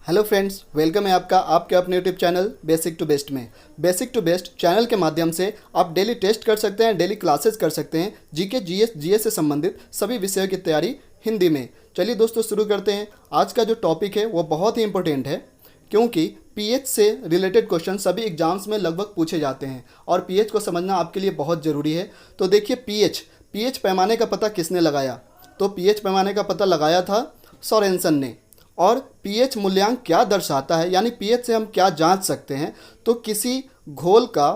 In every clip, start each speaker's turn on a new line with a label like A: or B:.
A: Hello friends, welcome है आपका आपके अपने YouTube channel basic to best में। बेसिक टू बेस्ट चैनल के माध्यम से आप डेली टेस्ट कर सकते हैं, डेली क्लासेस कर सकते हैं, जीके जीएस से संबंधित सभी विषयों की तैयारी हिंदी में। चलिए दोस्तों शुरू करते हैं। आज का जो टॉपिक है वो बहुत ही इंपॉर्टेंट है, क्योंकि पीएच से रिलेटेड क्वेश्चन सभी एग्जाम्स में लगभग पूछे जाते हैं और पीएच को समझना आपके लिए बहुत ज़रूरी है। तो देखिए, पीएच पैमाने का पता किसने लगाया? तो पीएच पैमाने का पता लगाया था सोरेनसन ने। और पीएच मूल्यांक क्या दर्शाता है, यानी पीएच से हम क्या जांच सकते हैं? तो किसी घोल का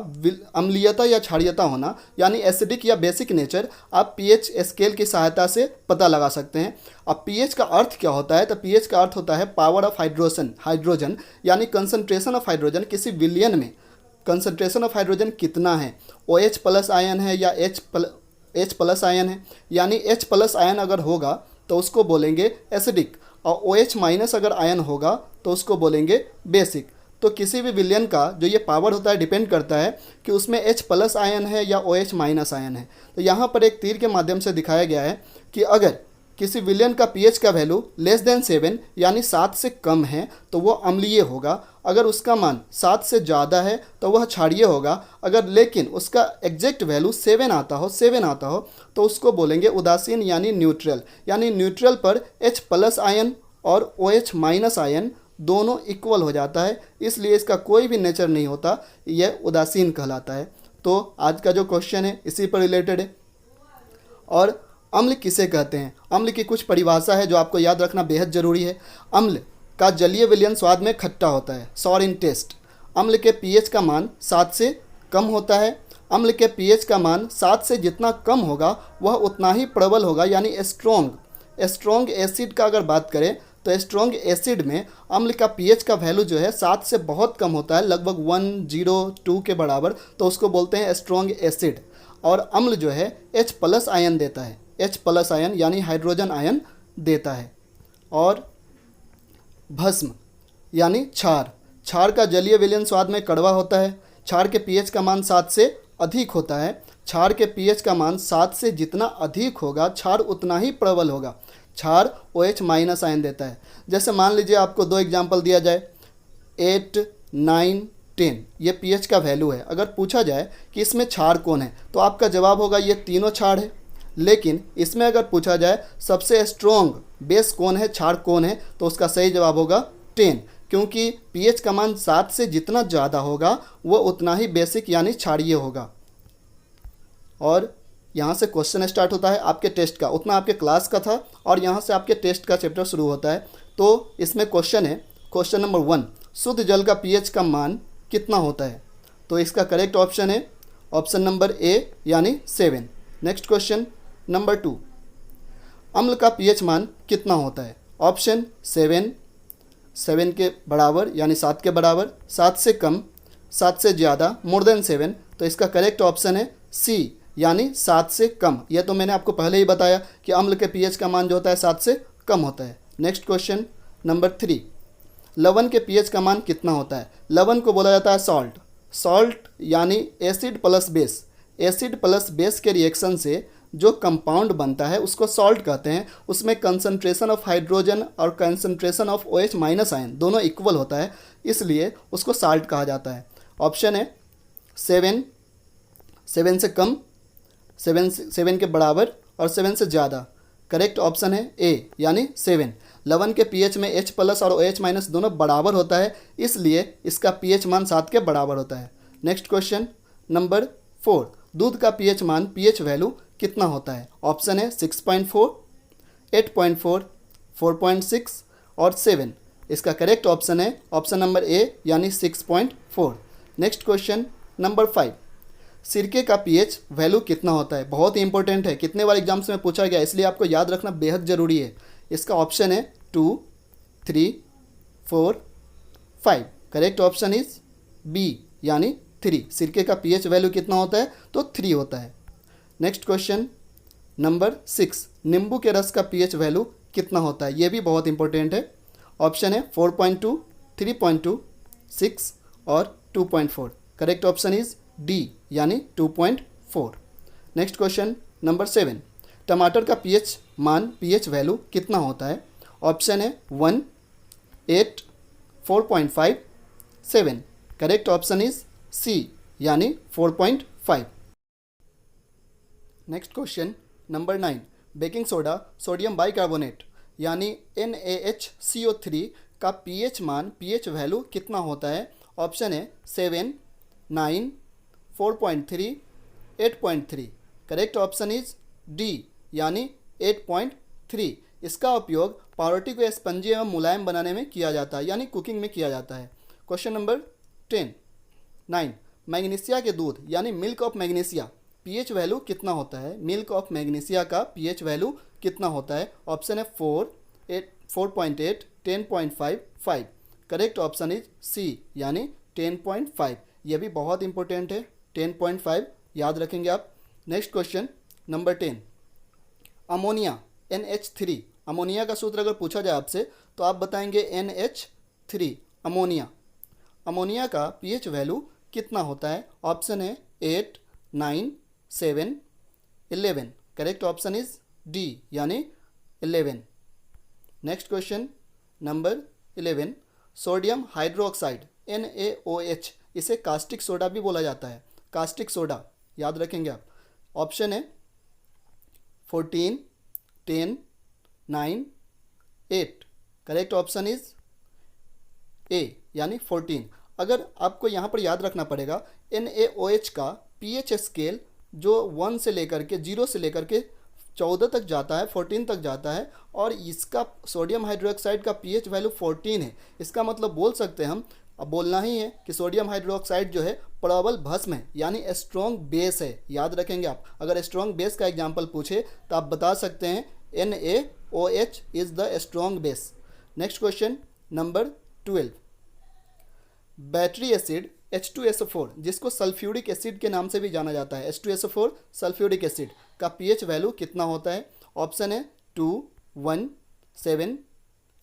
A: अम्लीयता या क्षारीयता होना, यानी एसिडिक या बेसिक नेचर, आप पीएच स्केल की सहायता से पता लगा सकते हैं। अब पीएच का अर्थ क्या होता है? तो पीएच का अर्थ होता है पावर ऑफ हाइड्रोजन, यानी कंसंट्रेशन ऑफ हाइड्रोजन किसी विलयन में। कंसंट्रेशन ऑफ हाइड्रोजन कितना है? OH प्लस आयन है या H प्लस आयन है? यानी H प्लस आयन अगर होगा तो उसको बोलेंगे एसिडिक, और OH माइनस अगर आयन होगा तो उसको बोलेंगे बेसिक। तो किसी भी विलयन का जो ये पावर होता है डिपेंड करता है कि उसमें H प्लस आयन है या OH माइनस आयन है। तो यहाँ पर एक तीर के माध्यम से दिखाया गया है कि अगर किसी विलयन का पीएच का वैल्यू लेस देन 7 यानी 7 से कम है तो वो अम्लीय होगा। अगर उसका मान 7 से ज़्यादा है तो वह क्षारीय होगा। अगर लेकिन उसका एग्जैक्ट वैल्यू 7 आता हो तो उसको बोलेंगे उदासीन यानी न्यूट्रल। यानी न्यूट्रल पर H प्लस आयन और OH माइनस आयन दोनों इक्वल हो जाता है, इसलिए इसका कोई भी नेचर नहीं होता, यह उदासीन कहलाता है। तो आज का जो क्वेश्चन है इसी पर रिलेटेड है। और अम्ल किसे कहते हैं? अम्ल की कुछ परिभाषा है जो आपको याद रखना बेहद ज़रूरी है। अम्ल का जलीय विलयन स्वाद में खट्टा होता है, सॉर इन टेस्ट। अम्ल के पीएच का मान 7 से कम होता है। अम्ल के पीएच का मान 7 से जितना कम होगा वह उतना ही प्रबल होगा, यानी स्ट्रॉन्ग एसिड का अगर बात करें तो स्ट्रॉन्ग एसिड में अम्ल का पीएच का वैल्यू जो है 7 से बहुत कम होता है, लगभग 102 के बराबर, तो उसको बोलते हैं स्ट्रॉन्ग एसिड। और अम्ल जो है H प्लस आयन देता है, H प्लस आयन यानी हाइड्रोजन आयन देता है। और भस्म यानी क्षार का जलीय विलयन स्वाद में कड़वा होता है। क्षार के पीएच का मान 7 से अधिक होता है। क्षार के पीएच का मान 7 से जितना अधिक होगा क्षार उतना ही प्रबल होगा। क्षार OH माइनस आयन देता है। जैसे मान लीजिए आपको दो एग्जाम्पल दिया जाए, 8, 9, 10, ये पीएच का वैल्यू है। अगर पूछा जाए कि इसमें क्षार कौन है तो आपका जवाब होगा ये तीनों क्षार है। लेकिन इसमें अगर पूछा जाए सबसे स्ट्रॉन्ग बेस कौन है, क्षार कौन है, तो उसका सही जवाब होगा 10, क्योंकि पीएच का मान 7 से जितना ज़्यादा होगा वो उतना ही बेसिक यानी क्षारीय होगा। और यहाँ से क्वेश्चन स्टार्ट होता है आपके टेस्ट का, उतना आपके क्लास का था और यहाँ से आपके टेस्ट का चैप्टर शुरू होता है। तो इसमें क्वेश्चन है, क्वेश्चन नंबर 1, शुद्ध जल का पीएच का मान कितना होता है? तो इसका करेक्ट ऑप्शन है ऑप्शन नंबर A यानी 7। नेक्स्ट क्वेश्चन नंबर 2, अम्ल का पीएच मान कितना होता है? ऑप्शन 7 के बराबर यानी 7 के बराबर, 7 से कम, 7 से ज़्यादा, मोर देन 7। तो इसका करेक्ट ऑप्शन है C यानी 7 से कम। यह तो मैंने आपको पहले ही बताया कि अम्ल के पीएच का मान जो होता है 7 से कम होता है। नेक्स्ट क्वेश्चन नंबर 3, लवण के पीएच का मान कितना होता है? लवण को बोला जाता है सॉल्ट यानी acid plus base. Acid plus base के रिएक्शन से जो कंपाउंड बनता है उसको सॉल्ट कहते हैं। उसमें कंसंट्रेशन ऑफ हाइड्रोजन और concentration of OH minus ion दोनों इक्वल होता है, इसलिए उसको साल्ट कहा जाता है। ऑप्शन है 7 से कम, 7 के बराबर और 7 से ज़्यादा। करेक्ट ऑप्शन है A यानी 7। लवण के पीएच में H प्लस और OH माइनस दोनों बराबर होता है, इसलिए इसका पीएच मान 7 के बराबर होता है। नेक्स्ट क्वेश्चन नंबर 4, दूध का पीएच मान पीएच वैल्यू कितना होता है? ऑप्शन है 6.4, 8.4, 4.6 और 7। इसका करेक्ट ऑप्शन है ऑप्शन नंबर A यानी 6.4। नेक्स्ट क्वेश्चन नंबर 5, सिरके का पीएच वैल्यू कितना होता है? बहुत ही इंपॉर्टेंट है, कितने बार एग्जाम्स में पूछा गया, इसलिए आपको याद रखना बेहद ज़रूरी है। इसका ऑप्शन है 2, 3, 4, 5। करेक्ट ऑप्शन इज B यानी 3। सिरके का पीएच वैल्यू कितना होता है? तो 3 होता है। नेक्स्ट क्वेश्चन नंबर 6, नींबू के रस का पीएच वैल्यू कितना होता है? ये भी बहुत इंपॉर्टेंट है। ऑप्शन है 4.2, 3.2, 6 और 2.4। करेक्ट ऑप्शन इज D यानी 2.4। नेक्स्ट क्वेश्चन नंबर 7, टमाटर का पीएच वैल्यू कितना होता है? ऑप्शन है 1, 8, 4.57। करेक्ट ऑप्शन इज सी यानी 4.5। Next question number 9, baking soda sodium bicarbonate यानी NaHCO3 का pH मान pH वैल्यू कितना होता है? ऑप्शन है 7, 9, 4.3, 8.3। करेक्ट ऑप्शन इज डी यानी 8.3। इसका उपयोग पावरोटी को स्पंजी एवं मुलायम बनाने में किया जाता है यानी कुकिंग में किया जाता है। क्वेश्चन नंबर 9, मैग्नीशिया के दूध यानी milk of magnesia pH value कितना होता है? मिल्क ऑफ मैग्नीशिया का pH वैल्यू कितना होता है? ऑप्शन है 4.8, 10.5, 5। करेक्ट ऑप्शन इज सी यानी 10.5। यह भी बहुत इंपॉर्टेंट है, 10.5 याद रखेंगे आप। Next question number 10, ammonia NH3। Ammonia का सूत्र अगर पूछा जाए आपसे तो आप बताएंगे NH3 अमोनिया। अमोनिया का pH वैल्यू कितना होता है? ऑप्शन है 8, 9, 7, 11। करेक्ट ऑप्शन इज डी यानी 11। Next question number 11, sodium hydroxide NaOH, इसे कास्टिक सोडा भी बोला जाता है। कास्टिक सोडा याद रखेंगे आप। ऑप्शन है 14, 10, 9, 8। करेक्ट ऑप्शन इज ए यानी 14। अगर आपको यहाँ पर याद रखना पड़ेगा NaOH का pH स्केल जो 1 से लेकर के 0 से लेकर के 14 तक जाता है, 14 तक जाता है, और इसका सोडियम हाइड्रोक्साइड का pH वैल्यू 14 है। इसका मतलब बोल सकते हैं हम, अब बोलना ही है कि सोडियम हाइड्रोक्साइड जो है प्रबल भस्म है यानी स्ट्रॉन्ग बेस है। याद रखेंगे आप। अगर स्ट्रॉन्ग बेस का एग्जाम्पल पूछे तो आप बता सकते हैं NaOH is the strong base. Next question number 12, battery acid H2SO4 जिसको सल्फ्यूरिक एसिड के नाम से भी जाना जाता है, H2SO4 सल्फ्यूरिक एसिड का pH वैल्यू कितना होता है? ऑप्शन है 2, 1, 7,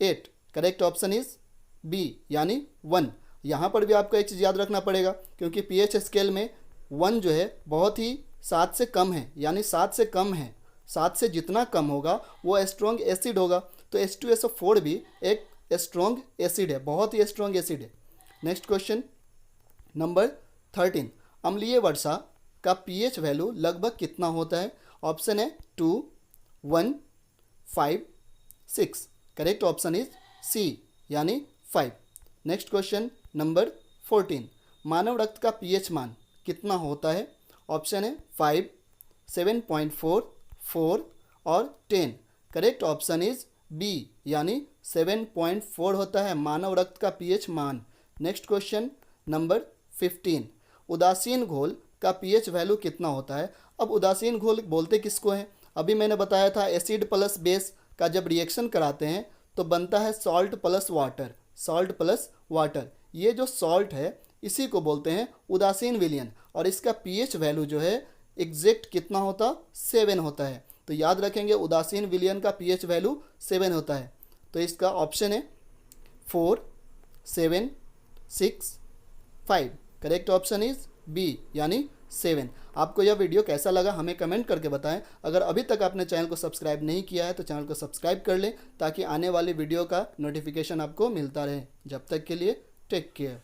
A: 8। करेक्ट ऑप्शन इज बी यानी 1। यहाँ पर भी आपको एक चीज़ याद रखना पड़ेगा क्योंकि pH स्केल में 1 जो है बहुत ही 7 से कम है यानी 7 से कम है। 7 से जितना कम होगा वो स्ट्रॉन्ग एसिड होगा। तो H2SO4 भी एक स्ट्रॉन्ग एसिड है, बहुत ही स्ट्रॉन्ग एसिड है। नेक्स्ट क्वेश्चन नंबर 13, अम्लीय वर्षा का pH वैल्यू लगभग कितना होता है? ऑप्शन है 2, 1, 5, 6। करेक्ट ऑप्शन इज सी यानी 5। नेक्स्ट क्वेश्चन नंबर 14, मानव रक्त का pH मान कितना होता है? ऑप्शन है 5, 7.4, 4 और 10। करेक्ट ऑप्शन इज बी यानी 7.4 होता है मानव रक्त का pH मान। नेक्स्ट क्वेश्चन नंबर 15, उदासीन घोल का pH वैल्यू कितना होता है? अब उदासीन घोल बोलते किसको हैं? अभी मैंने बताया था एसिड प्लस बेस का जब रिएक्शन कराते हैं तो बनता है salt plus water, salt plus water. ये जो सॉल्ट है इसी को बोलते हैं उदासीन विलयन, और इसका pH वैल्यू जो है एग्जैक्ट कितना होता? 7 होता है। तो याद रखेंगे उदासीन विलयन का pH वैल्यू 7 होता है। तो इसका ऑप्शन है 4, 7, 6, 5। करेक्ट ऑप्शन इज बी यानी 7। आपको यह वीडियो कैसा लगा हमें कमेंट करके बताएं। अगर अभी तक आपने चैनल को सब्सक्राइब नहीं किया है तो चैनल को सब्सक्राइब कर लें ताकि आने वाली वीडियो का नोटिफिकेशन आपको मिलता रहे। जब तक के लिए टेक केयर।